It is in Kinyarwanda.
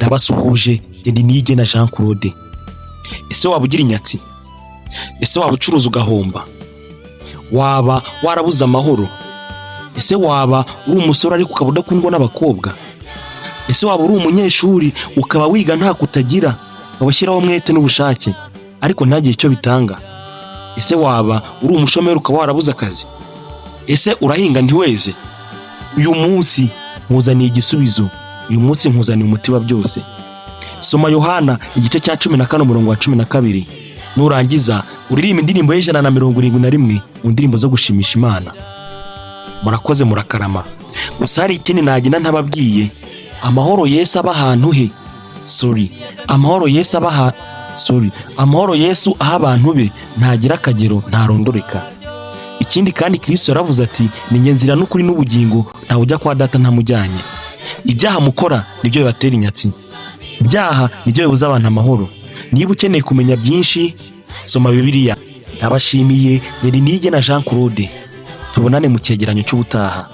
ndabasuhuje ndi Nige na Jean Claude. Ese waba ugira inyatsi? Ese waba ucuruza ugahomba? Waba warabuze amahoro? Ese waba uri umusore ariko ukaba udakundwa n'abakobwa? Ese waba uri umunyeshuri ukaba wiga nta kutagira, wabashyiraho umwete n'ubushake ariko ntagire icyo bitanga? Ese waba uri umushomeri ukaba warabuze akazi? Ese urahinga ntiweze? Uyu munsi nkuzaniye igisubizo, uyu munsi nkuzaniye umuti wa byose. Soma Yohana igice cya 14 umurongo wa 12, nurangiza uririmba indirimbo y'171 mu ndirimbo zo gushimisha Imana. Murakoze murakarama. Gusa hari ikindi nagina ntababwiye, amahoro Yesu aba ahantu he. Amahoro Yesu aha abantu be ntagira akagero ntarondoreka. Ikindi kandi Kristo yaravuze ati ni njye nzira n'ukuri n'ubugingo, ntawe ujya kwa data ntamujyanye. Ibyaha mukora nibyo bibatera inyatsi, ibyaha nibyo bibuza abantu amahoro. Niba ukeneye kumenya byinshi, soma Bibiliya. Ndabashimiye, ndi Nige na Jean Claude. Tubonane mu cyegeranyo cy'ubutaha.